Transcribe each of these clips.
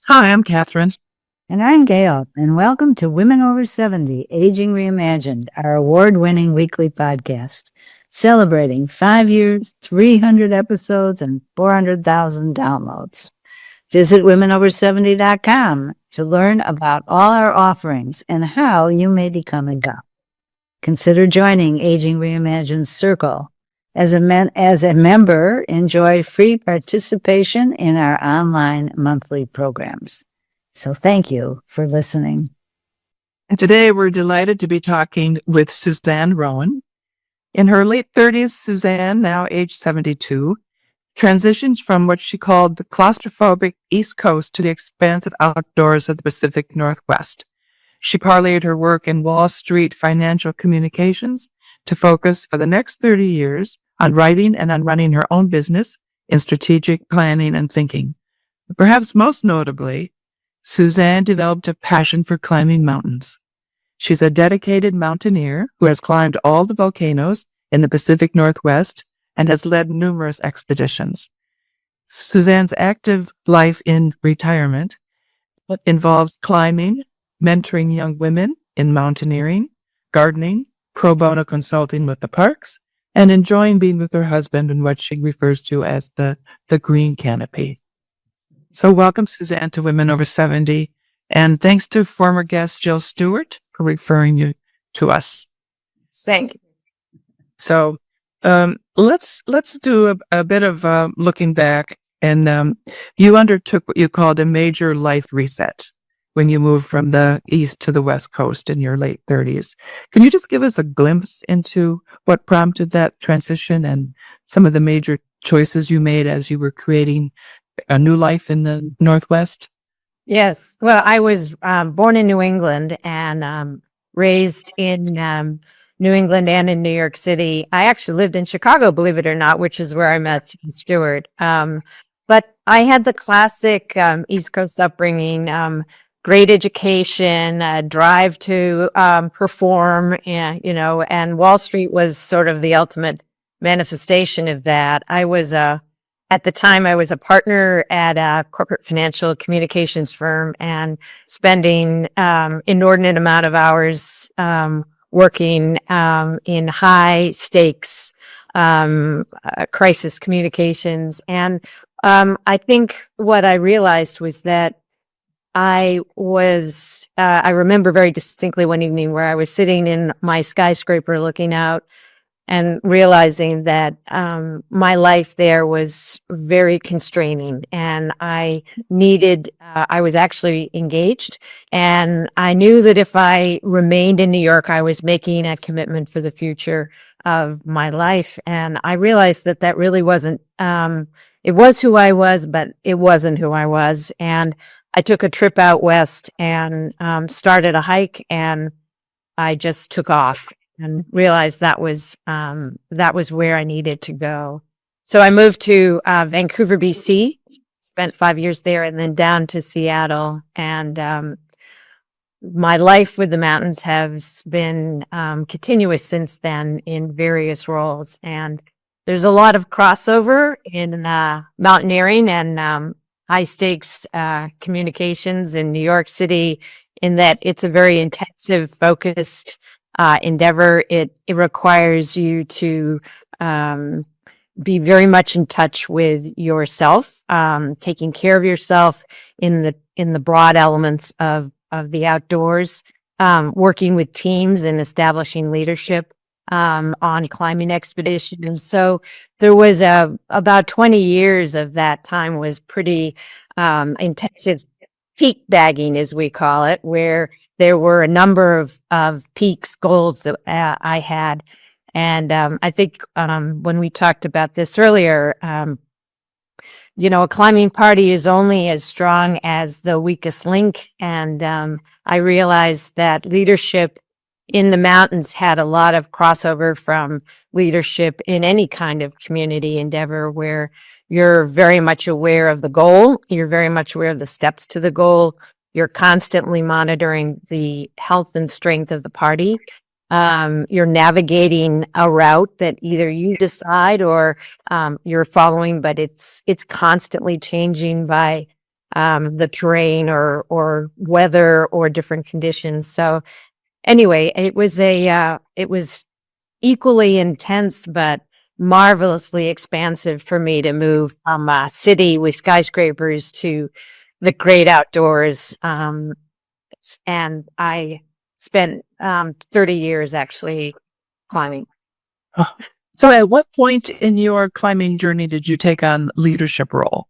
Hi, I'm Catherine. And I'm Gail, and welcome to Women Over 70, Aging Reimagined, our award-winning weekly podcast, celebrating 5 years, 300 episodes, and 400,000 downloads. Visit womenover70.com to learn about all our offerings and how you may become a guest. Consider joining Aging Reimagined's Circle. As a member, enjoy free participation in our online monthly programs. So thank you for listening. And today we're delighted to be talking with Suzanne Rowen. In her late 30s, Suzanne, now age 72, transitioned from what she called the claustrophobic East Coast to the expansive outdoors of the Pacific Northwest. She parlayed her work in Wall Street financial communications to focus for the next 30 years on writing and on running her own business in strategic planning and thinking. Perhaps most notably, Suzanne developed a passion for climbing mountains. She's a dedicated mountaineer who has climbed all the volcanoes in the Pacific Northwest and has led numerous expeditions. Suzanne's active life in retirement involves climbing, mentoring young women in mountaineering, gardening, pro bono consulting with the parks, and enjoying being with her husband in what she refers to as the green canopy. So welcome, Suzanne, to Women Over 70. And thanks to former guest Jill Stewart for referring you to us. Thank you. So let's do a bit of looking back. And you undertook what you called a major life reset when you moved from the East to the West Coast in your late 30s. Can you just give us a glimpse into what prompted that transition and some of the major choices you made as you were creating a new life in the Northwest? Yes. Well, I was born in New England and raised in New England and in New York City. I actually lived in Chicago, believe it or not, which is where I met Jon Stewart. But I had the classic East Coast upbringing, great education, drive to perform, and Wall Street was sort of the ultimate manifestation of that. At the time, I was a partner at a corporate financial communications firm and spending inordinate amount of hours working in high stakes crisis communications. And I think what I realized was that I remember very distinctly one evening where I was sitting in my skyscraper looking out and realizing that my life there was very constraining, and I was actually engaged, and I knew that if I remained in New York, I was making a commitment for the future of my life. And I realized that that really wasn't, it was who I was, but it wasn't who I was. And I took a trip out west and started a hike, and I just took off and realized that was where I needed to go. So I moved to Vancouver, BC, spent 5 years there, and then down to Seattle. And my life with the mountains has been continuous since then in various roles. And there's a lot of crossover in mountaineering and high stakes communications in New York City, in that it's a very intensive, focused endeavor. It requires you to be very much in touch with yourself, taking care of yourself in the broad elements of the outdoors, working with teams and establishing leadership on climbing expeditions. And so there was about 20 years of that time was pretty intensive peak bagging, as we call it, where there were a number of peaks, goals that I had. And I think when we talked about this earlier, a climbing party is only as strong as the weakest link. And I realized that leadership in the mountains had a lot of crossover from leadership in any kind of community endeavor, where you're very much aware of the goal, you're very much aware of the steps to the goal, you're constantly monitoring the health and strength of the party. You're navigating a route that either you decide or you're following, but it's constantly changing by the terrain or weather or different conditions. So anyway, it was equally intense, but marvelously expansive for me to move from a city with skyscrapers to the great outdoors. And I spent 30 years actually climbing. Oh. So at what point in your climbing journey did you take on leadership role?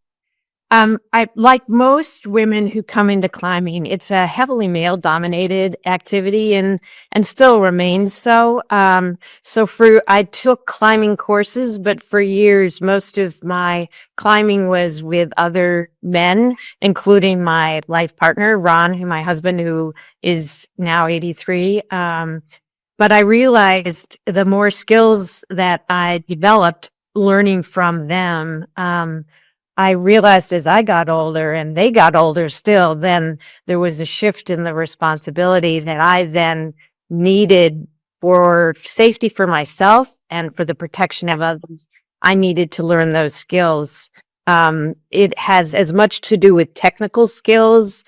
I like most women who come into climbing, it's a heavily male dominated activity and still remains so. I took climbing courses, but for years, most of my climbing was with other men, including my life partner, Ron, my husband, who is now 83. But I realized the more skills that I developed learning from them, I realized as I got older and they got older still, then there was a shift in the responsibility that I then needed for safety for myself and for the protection of others. I needed to learn those skills. It has as much to do with technical skills,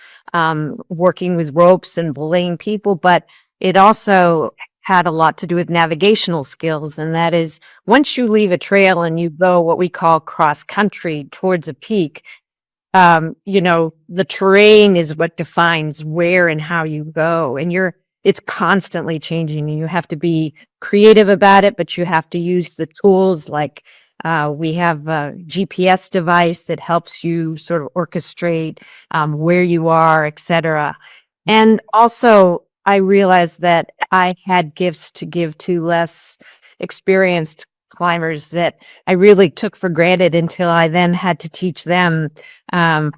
working with ropes and belaying people, but it also had a lot to do with navigational skills. And that is, once you leave a trail and you go what we call cross country towards a peak, the terrain is what defines where and how you go. And it's constantly changing and you have to be creative about it, but you have to use the tools like, we have a GPS device that helps you sort of orchestrate, where you are, etc. And also, I realized that I had gifts to give to less experienced climbers that I really took for granted until I then had to teach them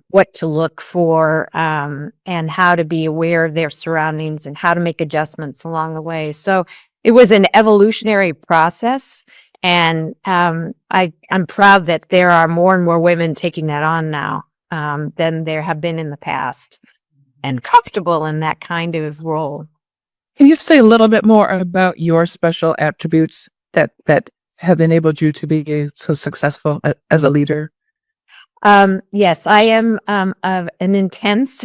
what to look for and how to be aware of their surroundings and how to make adjustments along the way. So it was an evolutionary process. And I'm proud that there are more and more women taking that on now than there have been in the past, and comfortable in that kind of role. Can you say a little bit more about your special attributes that have enabled you to be so successful as a leader? Yes, I am an intense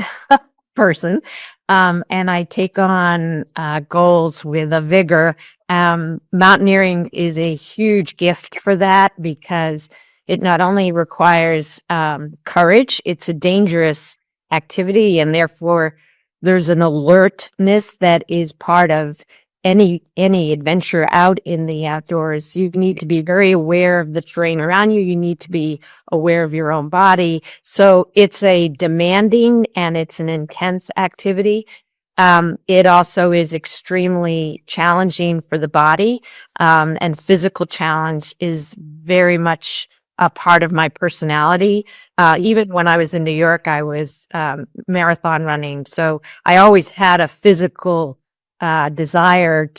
person, and I take on goals with a vigor. Mountaineering is a huge gift for that because it not only requires courage, it's a dangerous activity, and therefore there's an alertness that is part of any adventure out in the outdoors. You need to be very aware of the terrain around you. You need to be aware of your own body. So it's a demanding and it's an intense activity. It also is extremely challenging for the body, and physical challenge is very much a part of my personality. Even when I was in New York, I was marathon running. So I always had a physical desire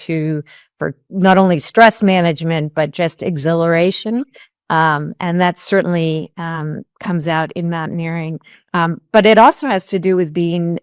for not only stress management, but just exhilaration. And that certainly comes out in mountaineering. But it also has to do with being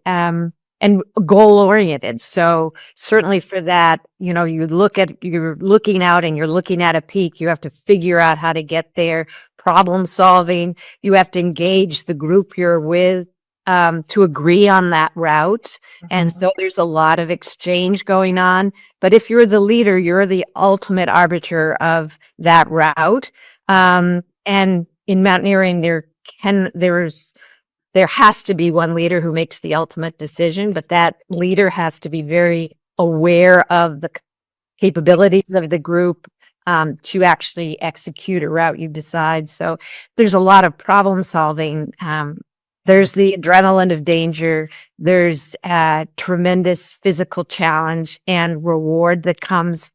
and goal oriented. So certainly for that, you're looking out and you're looking at a peak. You have to figure out how to get there, problem solving. You have to engage the group you're with to agree on that route. And so there's a lot of exchange going on. But if you're the leader, you're the ultimate arbiter of that route. And in mountaineering, there has to be one leader who makes the ultimate decision, but that leader has to be very aware of the capabilities of the group to actually execute a route you decide. So there's a lot of problem solving. There's the adrenaline of danger. There's a tremendous physical challenge and reward that comes.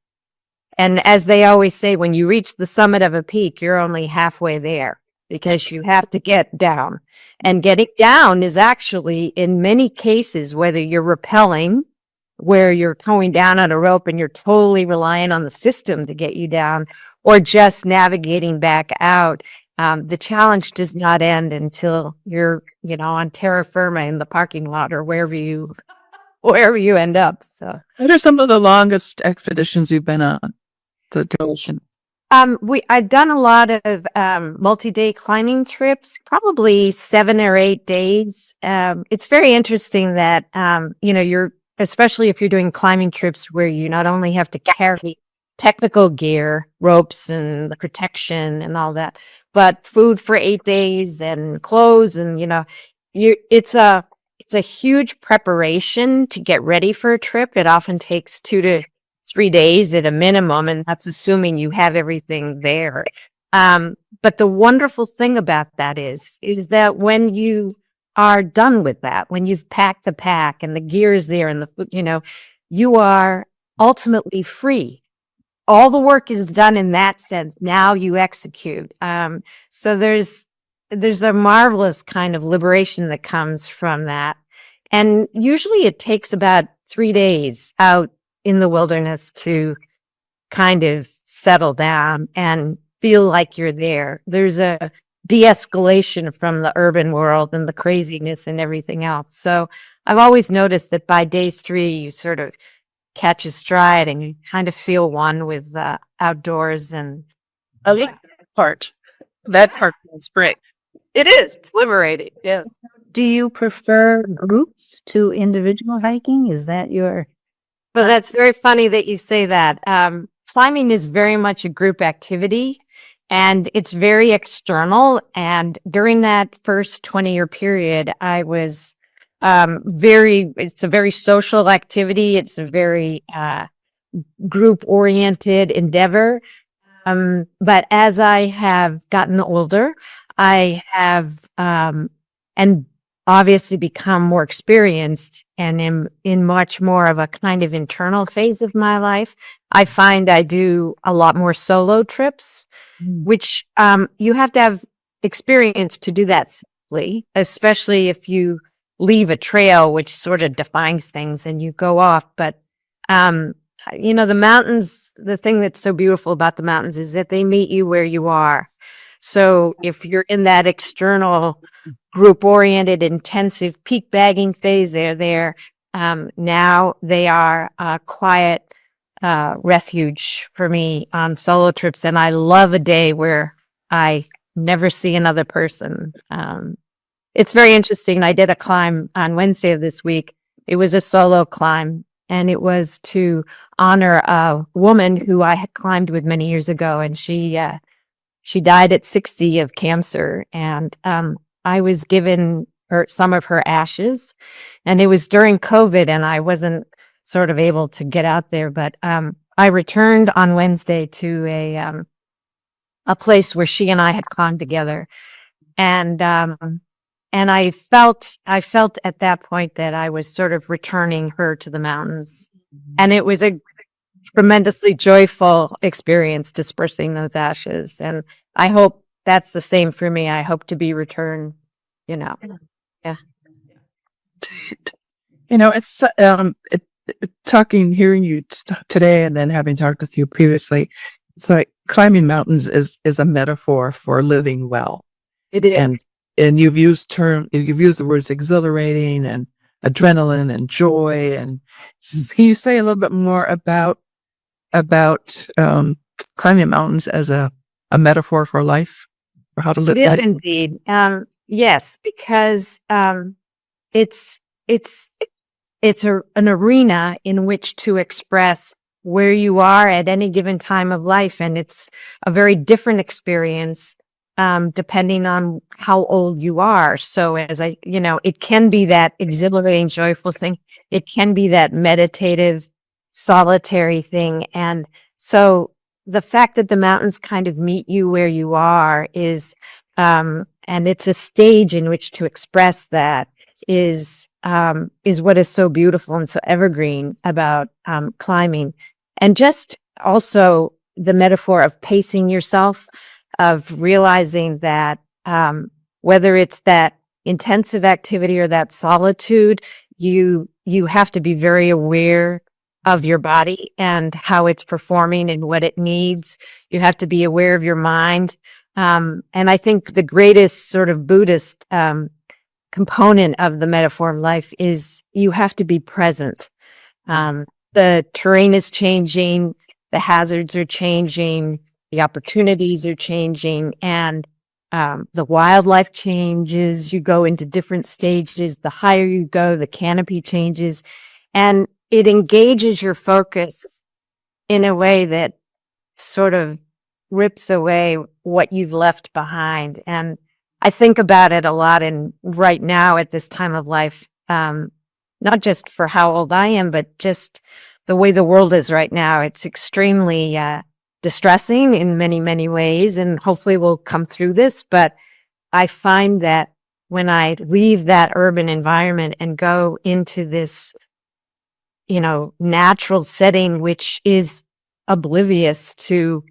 And as they always say, when you reach the summit of a peak, you're only halfway there because you have to get down. And getting down is actually, in many cases, whether you're rappelling, where you're going down on a rope and you're totally relying on the system to get you down, or just navigating back out, the challenge does not end until you're, on terra firma in the parking lot or wherever you end up. So, What are some of the longest expeditions you've been on? The duration? I've done a lot of multi-day climbing trips, probably 7 or 8 days. It's very interesting that you're, especially if you're doing climbing trips where you not only have to carry technical gear, ropes and the protection and all that, but food for 8 days and clothes, and it's a huge preparation to get ready for a trip. It often takes 2 to 3 days at a minimum, and that's assuming you have everything there. But the wonderful thing about that is that when you are done with that, when you've packed the pack and the gear is there and you are ultimately free. All the work is done in that sense. Now you execute. So there's a marvelous kind of liberation that comes from that. And usually it takes about 3 days out in the wilderness to kind of settle down and feel like you're there. There's a de-escalation from the urban world and the craziness and everything else. So I've always noticed that by day 3, you sort of catch a stride and you kind of feel one with the outdoors. And I like that part. That part is great. it is, it's liberating. Yeah. Do you prefer groups to individual hiking? Is that your... But that's very funny that you say that. Climbing is very much a group activity and it's very external. And during that first 20-year period, I was it's a very social activity. It's a very group oriented endeavor. But as I have gotten older, I have, and obviously become more experienced and am in much more of a kind of internal phase of my life. I find I do a lot more solo trips, which you have to have experience to do that safely, especially if you leave a trail, which sort of defines things and you go off. But, the mountains, the thing that's so beautiful about the mountains is that they meet you where you are. So if you're in that external group-oriented, intensive peak bagging phase, they're there. Now they are a quiet refuge for me on solo trips. And I love a day where I never see another person. It's very interesting. I did a climb on Wednesday of this week. It was a solo climb, and it was to honor a woman who I had climbed with many years ago. And she died at 60 of cancer. And I was given her some of her ashes, and it was during COVID and I wasn't sort of able to get out there. But I returned on Wednesday to a place where she and I had climbed together. And I felt at that point that I was sort of returning her to the mountains. And it was a tremendously joyful experience dispersing those ashes. And I hope that's the same for me. I hope to be returned, Yeah. It's hearing you today and then having talked with you previously, it's like climbing mountains is a metaphor for living well. It is. And you've used the words exhilarating and adrenaline and joy. And can you say a little bit more about climbing mountains as a metaphor for life, or how to live? It is indeed. Yes, because it's an arena in which to express where you are at any given time of life, and it's a very different experience depending on how old you are. So it can be that exhilarating, joyful thing. It can be that meditative, solitary thing. And so the fact that the mountains kind of meet you where you are is, and it's a stage in which to express that is what is so beautiful and so evergreen about climbing. And just also the metaphor of pacing yourself, of realizing that whether it's that intensive activity or that solitude, you have to be very aware of your body and how it's performing and what it needs. You have to be aware of your mind. And I think the greatest sort of Buddhist component of the metaphor of life is you have to be present. The terrain is changing, the hazards are changing, the opportunities are changing, and the wildlife changes. You go into different stages. The higher you go, the canopy changes, and it engages your focus in a way that sort of rips away what you've left behind. And I think about it a lot in right now at this time of life, not just for how old I am, but just the way the world is right now. It's extremely distressing in many, many ways, and hopefully we'll come through this. But I find that when I leave that urban environment and go into this, natural setting, which is oblivious to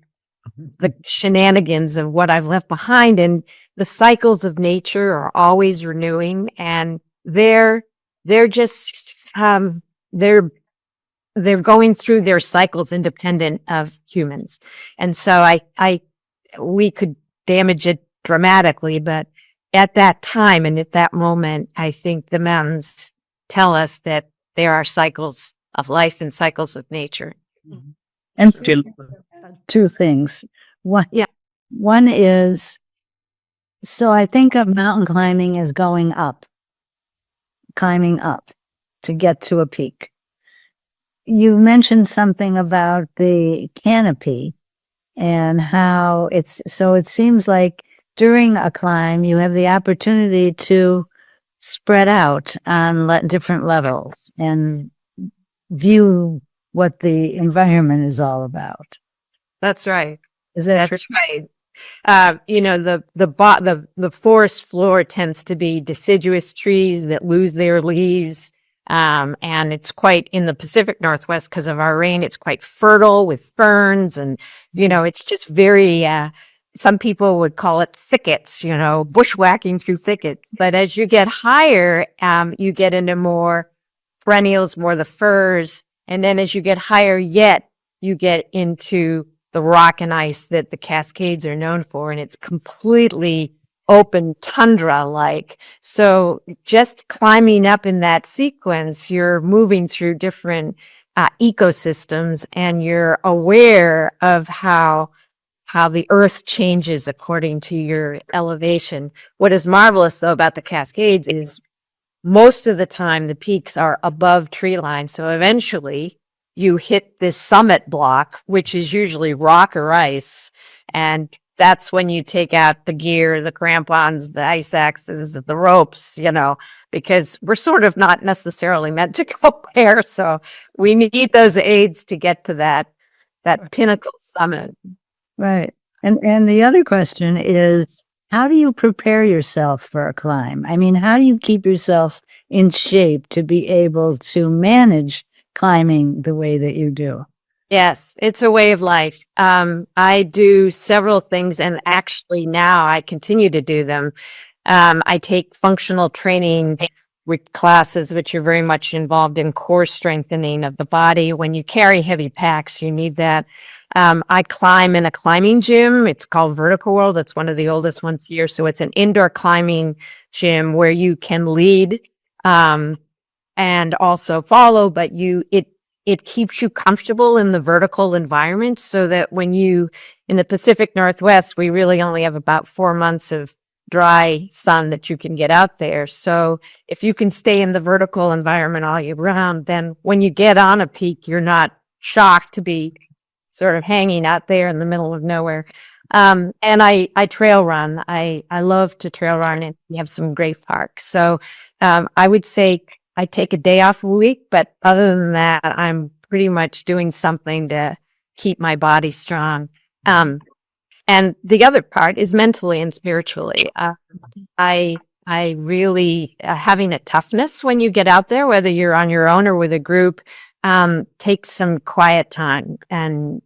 the shenanigans of what I've left behind, and the cycles of nature are always renewing, and they're just they're going through their cycles independent of humans. And so we could damage it dramatically, but at that time and at that moment, I think the mountains tell us that there are cycles of life and cycles of nature. And two things. One is, so I think of mountain climbing as climbing up to get to a peak. You mentioned something about the canopy and how it seems like during a climb, you have the opportunity to spread out on different levels and view what the environment is all about. That's right. Is that That's right. The forest floor tends to be deciduous trees that lose their leaves. And it's quite in the Pacific Northwest because of our rain. It's quite fertile with ferns, and, it's just very, some people would call it thickets, bushwhacking through thickets. But as you get higher, you get into more perennials, more the firs. And then as you get higher yet, you get into the rock and ice that the Cascades are known for. And it's completely open tundra-like. So just climbing up in that sequence, you're moving through different ecosystems, and you're aware of how the earth changes according to your elevation. What is marvelous, though, about the Cascades is most of the time the peaks are above tree line. So eventually you hit this summit block, which is usually rock or ice. And that's when you take out the gear, the crampons, the ice axes, the ropes, because we're sort of not necessarily meant to go there. So we need those aids to get to that pinnacle summit. right? And the other question is, how do you prepare yourself for a climb? I mean, how do you keep yourself in shape to be able to manage climbing the way that you do? Yes, it's a way of life. I do several things, and actually now I continue to do them. I take functional training classes, which are very much involved in core strengthening of the body. When you carry heavy packs, you need that. I climb in a climbing gym. It's called Vertical World. It's one of the oldest ones here. So it's an indoor climbing gym where you can lead and also follow, but it keeps you comfortable in the vertical environment, so that when in the Pacific Northwest, we really only have about 4 months of dry sun that you can get out there. So if you can stay in the vertical environment all year round, then when you get on a peak, you're not shocked to be sort of hanging out there in the middle of nowhere. And I trail run. I love to trail run, and we have some great parks. So I would say I take a day off a week, but other than that, I'm pretty much doing something to keep my body strong. And the other part is mentally and spiritually. I really, having a toughness when you get out there, whether you're on your own or with a group, takes some quiet time and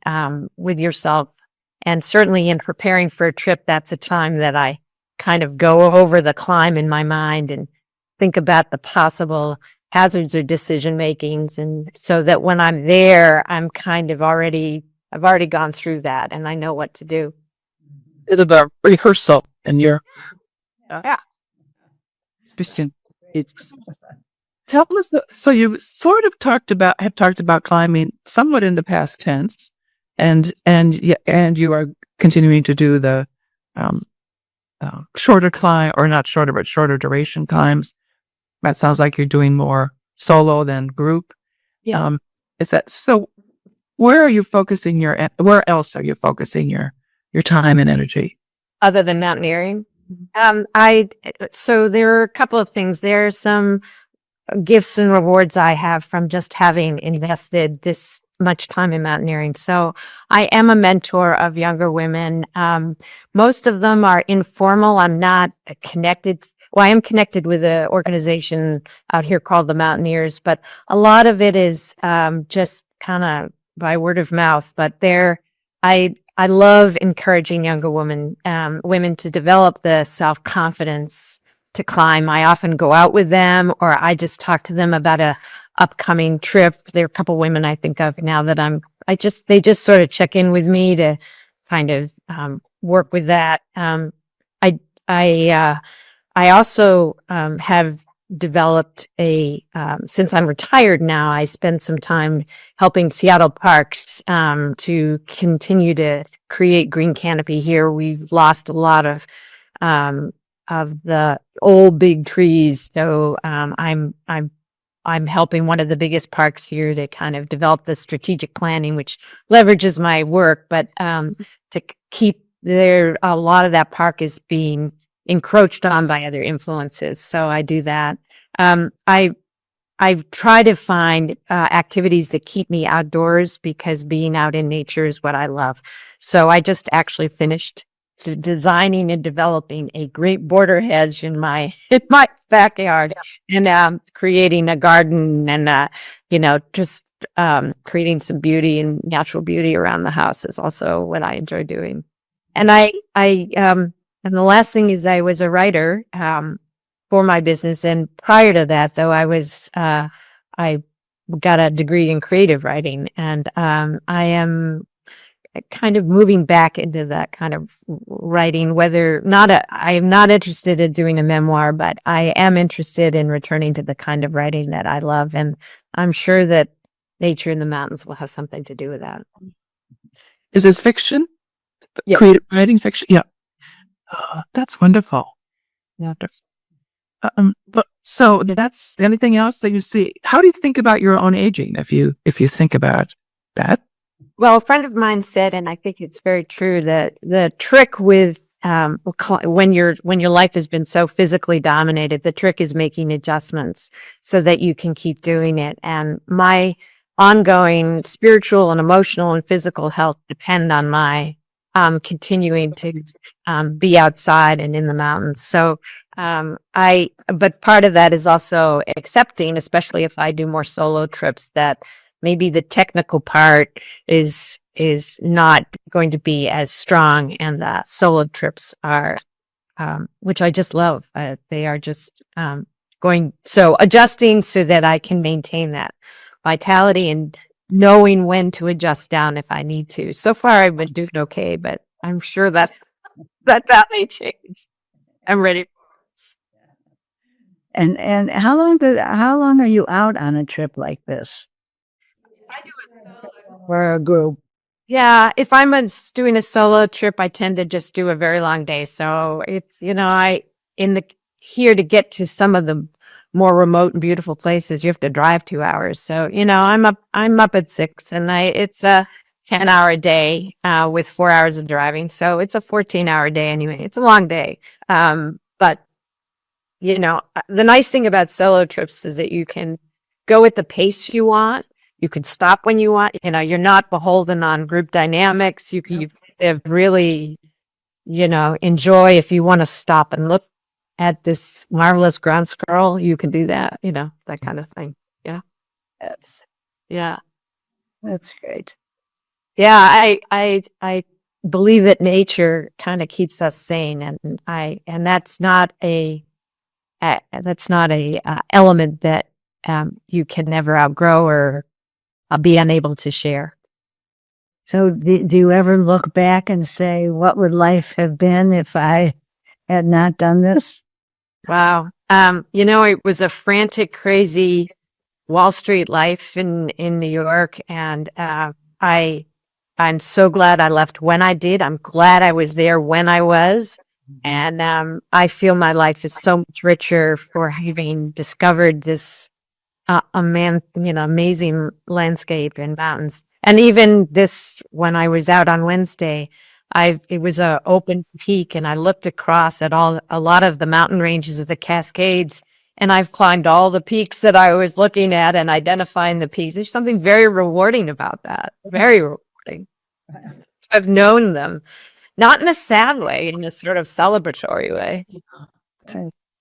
with yourself. And certainly in preparing for a trip, that's a time that I kind of go over the climb in my mind and think about the possible hazards or decision makings. And so that when I'm there, I'm kind of I've already gone through that and I know what to do. Bit of a rehearsal in your. Yeah. Interesting. Tell us, so you sort of have talked about climbing somewhat in the past tense, and you are continuing to do the um, shorter climb, or not shorter, but shorter duration climbs. That sounds like you're doing more solo than group. Yeah. Is that so? Where are you focusing where else are you focusing your time and energy? Other than mountaineering. Mm-hmm. So there are a couple of things. There are some gifts and rewards I have from just having invested this much time in mountaineering. So I am a mentor of younger women. Most of them are informal. I'm not connected. Well, I am connected with an organization out here called the Mountaineers, but a lot of it is just kind of by word of mouth. But I love encouraging younger women to develop the self-confidence to climb. I often go out with them, or I just talk to them about a upcoming trip. There are a couple women I think of now that they just sort of check in with me to kind of work with that. I also have developed since I'm retired now, I spend some time helping Seattle parks to continue to create green canopy here. We've lost a lot of the old big trees. So I'm helping one of the biggest parks here to kind of develop the strategic planning, which leverages my work, but to keep a lot of that park is being encroached on by other influences. So I do that. I try to find activities that keep me outdoors, because being out in nature is what I love. So I just actually finished designing and developing a great border hedge in my backyard, and creating a garden, and just creating some beauty and natural beauty around the house is also what I enjoy doing. And and the last thing is I was a writer for my business, and prior to that, though, I got a degree in creative writing, and I am kind of moving back into that kind of writing. I am not interested in doing a memoir, but I am interested in returning to the kind of writing that I love, and I'm sure that nature in the mountains will have something to do with that. Is this fiction? Yeah. Creative writing fiction? Yeah. That's wonderful. Yeah. But so that's anything else that you see? How do you think about your own aging? If you think about that. Well, a friend of mine said, and I think it's very true, that the trick with when your life has been so physically dominated, the trick is making adjustments so that you can keep doing it. And my ongoing spiritual and emotional and physical health depend on my continuing to be outside and in the mountains. So but part of that is also accepting, especially if I do more solo trips, that maybe the technical part is not going to be as strong, and the solo trips are, which I just love. They are just adjusting so that I can maintain that vitality and knowing when to adjust down if I need to. So far, I've been doing okay, but I'm sure that may change. I'm ready. And how long are you out on a trip like this? I do it solo. For a group? Yeah, if I'm doing a solo trip, I tend to just do a very long day. So it's, here to get to some of the more remote and beautiful places, you have to drive 2 hours. So, I'm up at 6, and it's a 10-hour day with 4 hours of driving. So it's a 14-hour day anyway. It's a long day. But the nice thing about solo trips is that you can go at the pace you want. You can stop when you want. You're not beholden on group dynamics. You can really, enjoy. If you want to stop and look at this marvelous ground squirrel, you can do that. That kind of thing. Yeah. Yes. Yeah. That's great. Yeah. I believe that nature kind of keeps us sane, and that's not a element that you can never outgrow or be unable to share. So do you ever look back and say, what would life have been if I had not done this? Wow. It was a frantic, crazy Wall Street life in New York, and I I'm so glad I left when I did. I'm glad I was there when I was. And I feel my life is so much richer for having discovered this amazing landscape and mountains. And even this, when I was out on Wednesday, it was a open peak, and I looked across at a lot of the mountain ranges of the Cascades, and I've climbed all the peaks that I was looking at and identifying the peaks. There's something very rewarding about that. Very rewarding. I've known them, not in a sad way, in a sort of celebratory way.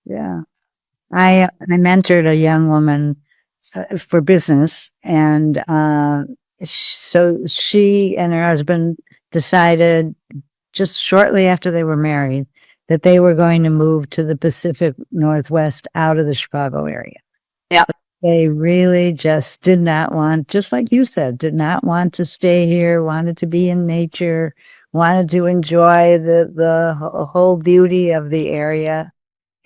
Yeah. I mentored a young woman for business, and so she and her husband decided just shortly after they were married that they were going to move to the Pacific Northwest out of the Chicago area. Yeah. They really just did not want, just like you said, did not want to stay here, wanted to be in nature, wanted to enjoy the whole beauty of the area.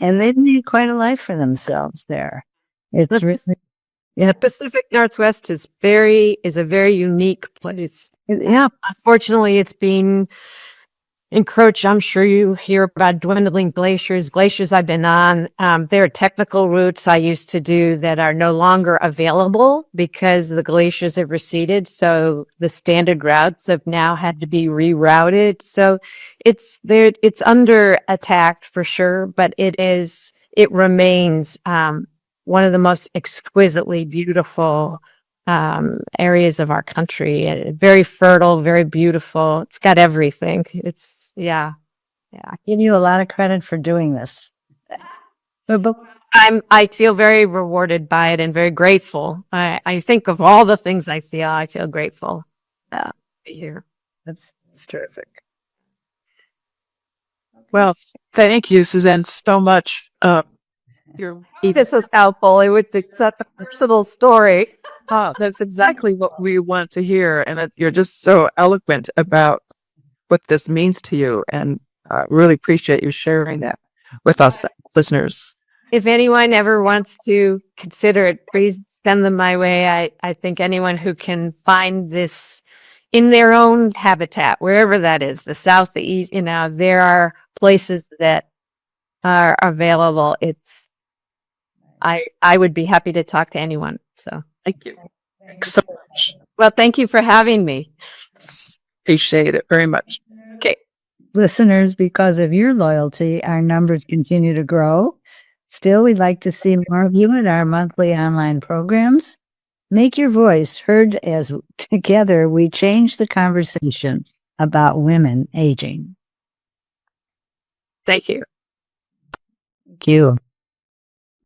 And they've made quite a life for themselves there. It's really, The Pacific Northwest is a very unique place. yeah. Unfortunately, it's been encroached. I'm sure you hear about dwindling glaciers. Glaciers I've been on, there are technical routes I used to do that are no longer available because the glaciers have receded. So the standard routes have now had to be rerouted. So it's there. It's under attack for sure, but it remains one of the most exquisitely beautiful areas of our country. Very fertile, very beautiful. It's got everything. Yeah. I give you a lot of credit for doing this. But I feel very rewarded by it and very grateful. I think of all the things I feel grateful to be here. that's terrific. Well, thank you, Suzanne, so much. This was helpful. It was such a personal story. That's exactly what we want to hear. And you're just so eloquent about what this means to you. And really appreciate you sharing that with us listeners. If anyone ever wants to consider it, please send them my way. I think anyone who can find this in their own habitat, wherever that is, the South, the East, there are places that are available. I would be happy to talk to anyone. So Thank you. Thanks so much. well, thank you for having me. Appreciate it very much. Okay. Listeners, because of your loyalty, our numbers continue to grow. Still, we'd like to see more of you at our monthly online programs. Make your voice heard as together we change the conversation about women aging. Thank you. Thank you.